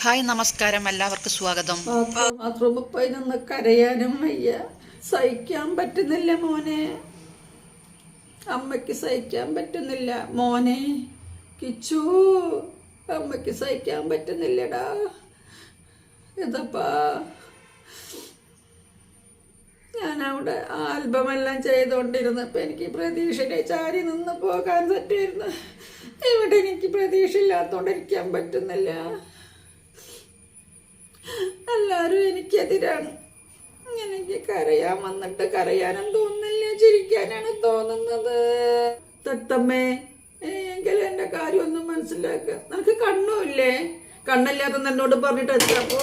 Hi നമസ്കാരം, എല്ലാവർക്കും സ്വാഗതം. ബാത്റൂമിൽ നിന്ന് കരയാനും വയ്യ, സഹിക്കാൻ പറ്റുന്നില്ല മോനെ. അമ്മയ്ക്ക് സഹിക്കാൻ പറ്റുന്നില്ല മോനെ. കിച്ചു, അമ്മയ്ക്ക് സഹിക്കാൻ പറ്റുന്നില്ലടാ. ഇതപ്പാ ഞാനവിടെ ആൽബമെല്ലാം ചെയ്തുകൊണ്ടിരുന്നപ്പോൾ എനിക്ക് പ്രതീക്ഷയുടെ ചാരി നിന്ന് പോകാൻ പറ്റിയിരുന്നു. ഇവിടെ എനിക്ക് പ്രതീക്ഷ ഇല്ലാത്തോണ്ടിരിക്കാൻ പറ്റുന്നില്ല. എല്ലാവരും എനിക്കെതിരാണ്. എനിക്ക് കരയാൻ വന്നിട്ട് കരയാനും തോന്നുന്നില്ല, ചിരിക്കാനാണ് തോന്നുന്നത്. തത്തമ്മേ, എങ്കിലും എൻ്റെ കാര്യമൊന്നും മനസ്സിലാക്കുക. നിനക്ക് കണ്ണുമില്ലേ? കണ്ണില്ലാത്ത എന്നോട് പറഞ്ഞിട്ട് എത്തപ്പോ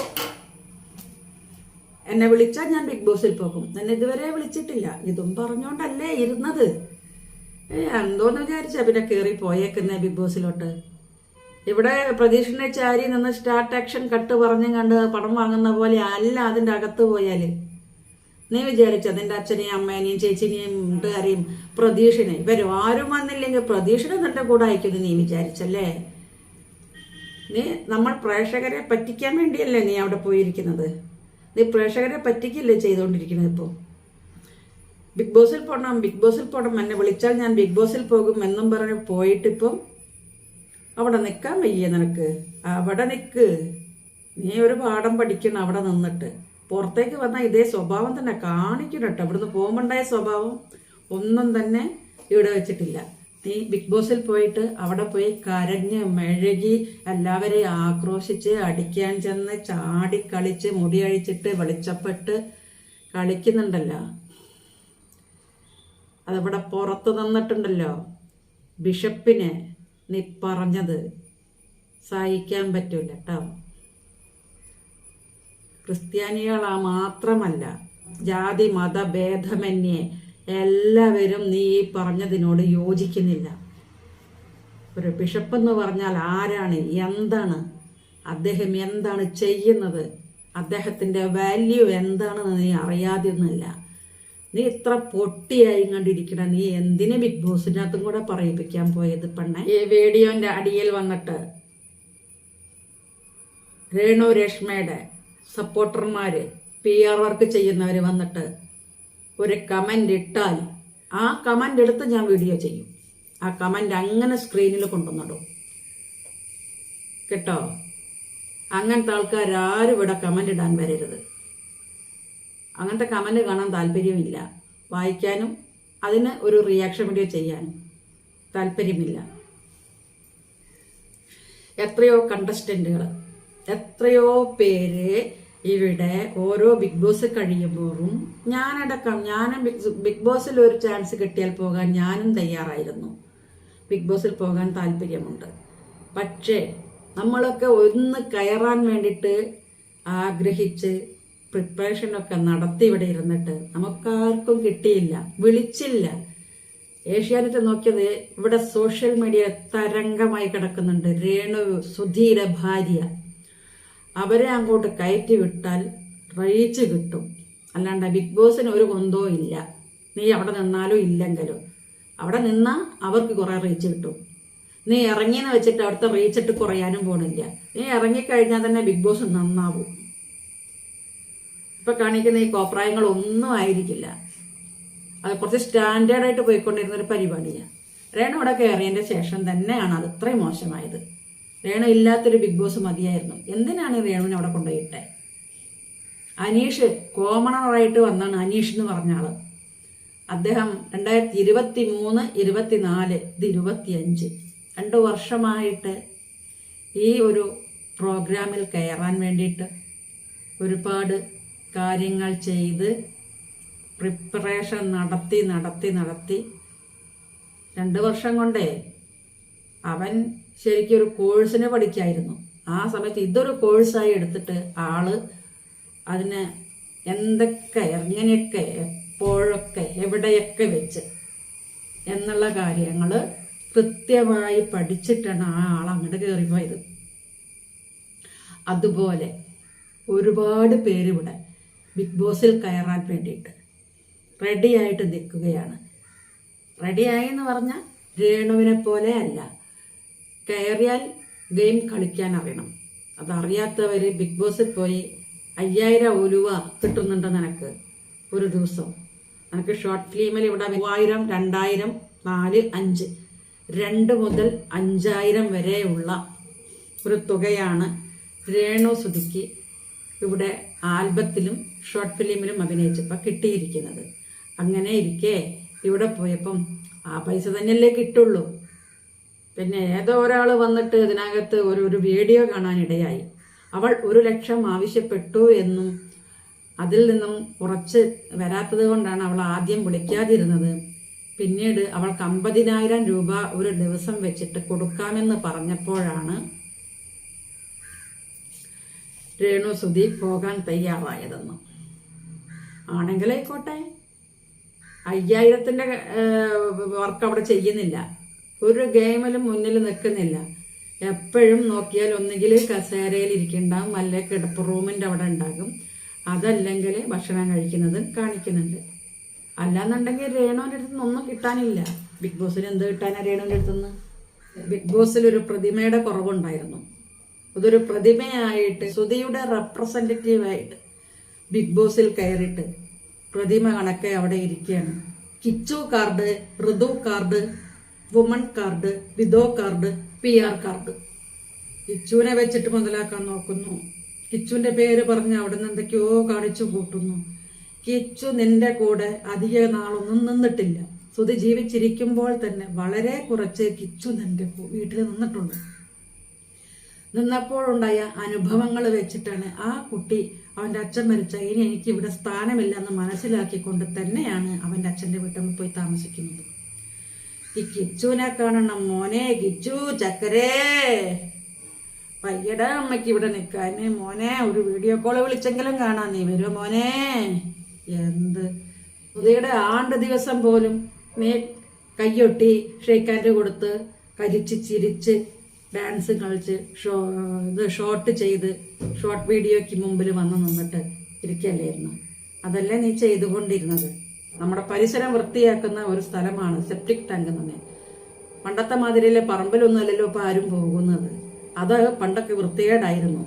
എന്നെ വിളിച്ചാൽ ഞാൻ ബിഗ് ബോസിൽ പോകും. എന്നെ ഇതുവരെ വിളിച്ചിട്ടില്ല. ഇതും പറഞ്ഞോണ്ടല്ലേ ഇരുന്നത്. എന്തോന്ന് വിചാരിച്ചാ പിന്നെ കയറി പോയേക്കുന്നേ ബിഗ് ബോസിലോട്ട്. ഇവിടെ പ്രതീക്ഷനെ ചാരി നിന്ന് സ്റ്റാർട്ട് ആക്ഷൻ കട്ട് പറഞ്ഞും കണ്ട് പണം വാങ്ങുന്ന പോലെ അല്ല അതിൻ്റെ അകത്ത് പോയാൽ. നീ വിചാരിച്ച നിന്റെ അച്ഛനെയും അമ്മേനെയും ചേച്ചിനെയും വീട്ടുകാരെയും പ്രതീക്ഷനെ ഇവരും ആരും വന്നില്ലെങ്കിൽ പ്രതീക്ഷനെ നിന്റെ കൂടെ അയക്കുന്നു നീ വിചാരിച്ചല്ലേ? നീ നമ്മൾ പ്രേക്ഷകരെ പറ്റിക്കാൻ വേണ്ടിയല്ലേ നീ അവിടെ പോയിരിക്കുന്നത്? നീ പ്രേക്ഷകരെ പറ്റിക്കല്ലേ ചെയ്തുകൊണ്ടിരിക്കുന്നത്? ഇപ്പോൾ ബിഗ് ബോസിൽ പോകണം, ബിഗ് ബോസിൽ പോകണം, എന്നെ വിളിച്ചാൽ ഞാൻ ബിഗ് ബോസിൽ പോകും എന്നും പറഞ്ഞ് പോയിട്ടിപ്പം അവിടെ നിൽക്കാൻ വയ്യേ നിനക്ക്? അവിടെ നിൽക്ക്. നീ ഒരു പാഠം പഠിക്കണം അവിടെ നിന്നിട്ട്. പുറത്തേക്ക് വന്നാൽ ഇതേ സ്വഭാവം തന്നെ കാണിക്കണം കേട്ടോ. ഇവിടുന്ന് പോകുമ്പോണ്ടായ സ്വഭാവം ഒന്നും തന്നെ ഇവിടെ വെച്ചിട്ടില്ല. നീ ബിഗ് ബോസിൽ പോയിട്ട് അവിടെ പോയി കരഞ്ഞ് മെഴുകി എല്ലാവരെയും ആക്രോശിച്ച് അടിക്കാൻ ചെന്ന് ചാടിക്കളിച്ച് മുടി അഴിച്ചിട്ട് വെളിച്ചപ്പെട്ട് കളിക്കുന്നുണ്ടല്ലോ. അതവിടെ പുറത്ത് നിന്നിട്ടുണ്ടല്ലോ. ബിഷപ്പിനെ നീ പറഞ്ഞത് സഹിക്കാൻ പറ്റൂല കേട്ടോ. ക്രിസ്ത്യാനികളാ മാത്രമല്ല, ജാതി മത ഭേദമന്യേ എല്ലാവരും നീ ഈ പറഞ്ഞതിനോട് യോജിക്കുന്നില്ല. ഒരു ബിഷപ്പ് എന്ന് പറഞ്ഞാൽ ആരാണ്, എന്താണ് അദ്ദേഹം, എന്താണ് ചെയ്യുന്നത്, അദ്ദേഹത്തിൻ്റെ വാല്യൂ എന്താണെന്ന് നീ അറിയാതെയൊന്നുമില്ല. നീ ഇത്ര പൊട്ടിയായി കണ്ടിരിക്കണം. നീ എന്തിനെ ബിഗ് ബോസിനകത്തും കൂടെ പറയിപ്പിക്കാൻ പോയത് പെണ്ണെ? ഈ വീഡിയോന്റെ അടിയിൽ വന്നിട്ട് രേണു രേഷ്മയുടെ സപ്പോർട്ടർമാര്, PR വർക്ക് ചെയ്യുന്നവർ വന്നിട്ട് ഒരു കമന്റ് ഇട്ടാൽ ആ കമന്റ് എടുത്ത് ഞാൻ വീഡിയോ ചെയ്യും. ആ കമന്റ് അങ്ങനെ സ്ക്രീനിൽ കൊണ്ടുവന്നിടും കേട്ടോ. അങ്ങനത്തെ ആൾക്കാരും ഇവിടെ കമന്റ് ഇടാൻ വരരുത്. അങ്ങനത്തെ കമന്റ് കാണാൻ താല്പര്യമില്ല, വായിക്കാനും അതിന് ഒരു റിയാക്ഷൻ വീഡിയോ ചെയ്യാനും താല്പര്യമില്ല. എത്രയോ കണ്ടസ്റ്റന്റുകൾ, എത്രയോ പേര് ഇവിടെ ഓരോ ബിഗ് ബോസ് കഴിയുമ്പോഴും ഞാനടക്കം, ഞാനും ബിഗ് ബോസിൽ ഒരു ചാൻസ് കിട്ടിയാൽ പോകാൻ ഞാനും തയ്യാറായിരുന്നു. ബിഗ് ബോസിൽ പോകാൻ താല്പര്യമുണ്ട്. പക്ഷേ നമ്മളൊക്കെ ഒന്ന് കയറാൻ വേണ്ടിയിട്ട് ആഗ്രഹിച്ച് പ്രിപ്പറേഷനൊക്കെ നടത്തി ഇവിടെ ഇരുന്നിട്ട് നമുക്കാർക്കും കിട്ടിയില്ല, വിളിച്ചില്ല. ഏഷ്യാനെറ്റ് നോക്കിയത് ഇവിടെ സോഷ്യൽ മീഡിയ തരംഗമായി കിടക്കുന്നുണ്ട്. രേണു സുധിയുടെ ഭാര്യ, അവരെ അങ്ങോട്ട് കയറ്റി വിട്ടാൽ റീച്ച് കിട്ടും. അല്ലാണ്ട് ബിഗ് ബോസിന് ഒരു കുന്തവും ഇല്ല. നീ അവിടെ നിന്നാലും ഇല്ലെങ്കിലും അവിടെ നിന്നാൽ അവർക്ക് കുറേ റീച്ച് കിട്ടും. നീ ഇറങ്ങിയെന്ന് വെച്ചിട്ട് അവിടുത്തെ റീച്ചിട്ട് കുറയാനും പോണില്ല. നീ ഇറങ്ങിക്കഴിഞ്ഞാൽ തന്നെ ബിഗ് ബോസ് നന്നാവും. ഇപ്പൊ കാണിക്കുന്ന ഈ കോപ്രായങ്ങളൊന്നും ആയിരിക്കില്ല. അത് കുറച്ച് സ്റ്റാൻഡേർഡായിട്ട് പോയിക്കൊണ്ടിരുന്നൊരു പരിപാടിയാണ്. രേണു അവിടെ കയറിയതിൻ്റെ ശേഷം തന്നെയാണ് അത് ഇത്രയും മോശമായത്. രേണു ഇല്ലാത്തൊരു ബിഗ് ബോസ് മതിയായിരുന്നു. എന്തിനാണ് രേണുവിനെ അവിടെ കൊണ്ടുപോയിട്ടെ? അനീഷ് കോമണറായിട്ട് വന്നാണ് അനീഷ് എന്ന് പറഞ്ഞ ആള്. അദ്ദേഹം 2023, 24, 25 2 വർഷമായിട്ട് ഈ ഒരു പ്രോഗ്രാമിൽ കയറാൻ വേണ്ടിയിട്ട് ഒരുപാട് കാര്യങ്ങൾ ചെയ്ത് പ്രിപ്പറേഷൻ നടത്തി 2 വർഷം കൊണ്ടേ അവൻ ശരിക്കും ഒരു കോഴ്സിന് പഠിക്കായിരുന്നു. ആ സമയത്ത് ഇതൊരു കോഴ്സായി എടുത്തിട്ട് ആള് അതിന് എന്തൊക്കെ, എങ്ങനെയൊക്കെ, എപ്പോഴൊക്കെ, എവിടെയൊക്കെ വെച്ച് എന്നുള്ള കാര്യങ്ങൾ കൃത്യമായി പഠിച്ചിട്ടാണ് ആ ആൾ അങ്ങോട്ട് കയറിപ്പോയത്. അതുപോലെ ഒരുപാട് പേരിവിടെ ബിഗ് ബോസിൽ കയറാൻ വേണ്ടിയിട്ട് റെഡിയായിട്ട് നിൽക്കുകയാണ്. റെഡിയായി എന്ന് പറഞ്ഞാൽ രേണുവിനെ പോലെ അല്ല, കയറിയാൽ ഗെയിം കളിക്കാൻ അറിയണം. അതറിയാത്തവർ ബിഗ് ബോസിൽ പോയി 5000 ഉലുവ കിട്ടുന്നുണ്ട് നിനക്ക് ഒരു ദിവസം. നിനക്ക് ഷോർട്ട് ഫിലിമിൽ ഇവിടെ 3000, 2000, 4, 5 2 മുതൽ 5000 വരെയുള്ള ഒരു തുകയാണ് രേണുസുധിക്ക് ഇവിടെ ആൽബത്തിലും ഷോർട്ട് ഫിലിമിലും അഭിനയിച്ചപ്പോൾ കിട്ടിയിരിക്കുന്നത്. അങ്ങനെ ഇരിക്കെ ഇവിടെ പോയപ്പം ആ പൈസ തന്നെയല്ലേ കിട്ടുള്ളൂ. പിന്നെ ഏതോ ഒരാൾ വന്നിട്ട് ഇതിനകത്ത് ഒരു വീഡിയോ കാണാനിടയായി. അവൾ 1 ലക്ഷം ആവശ്യപ്പെട്ടു എന്നും അതിൽ നിന്നും കുറച്ച് വരാത്തത് കൊണ്ടാണ് അവൾ ആദ്യം വിളിക്കാതിരുന്നത്. പിന്നീട് അവൾക്ക് 50,000 രൂപ ഒരു ദിവസം വെച്ചിട്ട് കൊടുക്കാമെന്ന് പറഞ്ഞപ്പോഴാണ് രേണുസുധി പോകാൻ തയ്യാറായതെന്ന്. ആണെങ്കിലായിക്കോട്ടെ, 5000ന്റെ വർക്ക് അവിടെ ചെയ്യുന്നില്ല, ഒരു ഗെയിമിലും മുന്നിൽ നിൽക്കുന്നില്ല. എപ്പോഴും നോക്കിയാൽ ഒന്നുകിൽ കസേരയിൽ ഇരിക്കുന്നുണ്ടാകും, അല്ലെങ്കിൽ കിടപ്പ് റൂമിൻ്റെ അവിടെ ഉണ്ടാകും, അതല്ലെങ്കിൽ ഭക്ഷണം കഴിക്കുന്നത് കാണിക്കുന്നുണ്ട്. അല്ലാന്നുണ്ടെങ്കിൽ രേണുവിൻ്റെ അടുത്തുനിന്ന് ഒന്നും കിട്ടാനില്ല. ബിഗ് ബോസിൽ എന്ത് കിട്ടാനാ രേണുവിൻ്റെ അടുത്തുനിന്ന്? ബിഗ് ബോസിൽ ഒരു പ്രതിമയുടെ കുറവുണ്ടായിരുന്നു. അതൊരു പ്രതിമയായിട്ട് സുധിയുടെ റെപ്രസെൻറ്റേറ്റീവായിട്ട് ബിഗ് ബോസിൽ കയറിയിട്ട് പ്രതിമ കണക്കെ അവിടെ ഇരിക്കുകയാണ്. Kichu card, Rithu card, woman card, widow card, PR card. കിച്ചുവിനെ വെച്ചിട്ട് മുതലാക്കാൻ നോക്കുന്നു. കിച്ചുവിന്റെ പേര് പറഞ്ഞ് അവിടെ നിന്ന് എന്തൊക്കെയോ കാണിച്ചു കൂട്ടുന്നു. കിച്ചു നിന്റെ കൂടെ അധിക നാളൊന്നും നിന്നിട്ടില്ല. സുധി ജീവിച്ചിരിക്കുമ്പോൾ തന്നെ വളരെ കുറച്ച് കിച്ചു നിന്റെ വീട്ടിൽ നിന്നിട്ടുണ്ട്. നിന്നപ്പോഴുണ്ടായ അനുഭവങ്ങൾ വെച്ചിട്ടാണ് ആ കുട്ടി അവൻ്റെ അച്ഛൻ മരിച്ച ഇനി എനിക്ക് ഇവിടെ സ്ഥാനമില്ല എന്ന് മനസ്സിലാക്കിക്കൊണ്ട് തന്നെയാണ് അവൻ്റെ അച്ഛൻ്റെ വീട്ടിൽ പോയി താമസിക്കുന്നത്. ഈ കിച്ചുവിനെ കാണണം. മോനെ കിച്ചു ചക്കരേ, പയ്യടാ അമ്മയ്ക്ക് ഇവിടെ നിൽക്കാന്. മോനെ ഒരു വീഡിയോ കോള് വിളിച്ചെങ്കിലും കാണാൻ നീ വരുമോ മോനെ? എന്ത് സുധിയുടെ ആണ്ട് ദിവസം പോലും നീ കയ്യൊട്ടി ഷെയ്ക്കാൻഡ് കൊടുത്ത് കരിച്ച് ചിരിച്ച് ഡാൻസ് കളിച്ച് ഷോർട്ട് ചെയ്ത് ഷോർട്ട് വീഡിയോയ്ക്ക് മുമ്പിൽ വന്ന് നിന്നിട്ട് ഇരിക്കല്ലായിരുന്നു. അതല്ലേ നീ ചെയ്തുകൊണ്ടിരുന്നത്. നമ്മുടെ പരിസരം വൃത്തിയാക്കുന്ന ഒരു സ്ഥലമാണ് സെപ്റ്റിക് ടാങ്ക് തന്നെ. പണ്ടത്തെ മാതിരിയിലെ പറമ്പിലൊന്നുമല്ലല്ലോ ഇപ്പം ആരും പോകുന്നത്. അത് പണ്ടൊക്കെ വൃത്തികേടായിരുന്നു.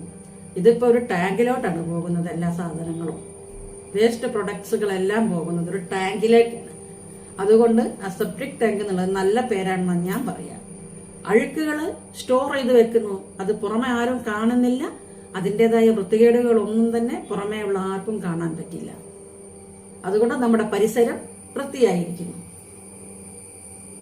ഇതിപ്പോൾ ഒരു ടാങ്കിലോട്ടാണ് പോകുന്നത്. എല്ലാ സാധനങ്ങളും വേസ്റ്റ് പ്രൊഡക്ട്സുകളെല്ലാം പോകുന്നത് ഒരു ടാങ്കിലേക്കാണ്. അതുകൊണ്ട് ആ സെപ്റ്റിക് ടാങ്ക് എന്നുള്ളത് നല്ല പേരാണെന്ന് ഞാൻ പറയാം. അഴുക്കുകൾ സ്റ്റോർ ചെയ്ത് വെക്കുന്നു, അത് പുറമെ ആരും കാണുന്നില്ല. അതിൻ്റെതായ വൃത്തികേടുകളൊന്നും തന്നെ പുറമേ ഉള്ള ആർക്കും കാണാൻ പറ്റില്ല. അതുകൊണ്ട് നമ്മുടെ പരിസരം വൃത്തിയായിരിക്കുന്നു.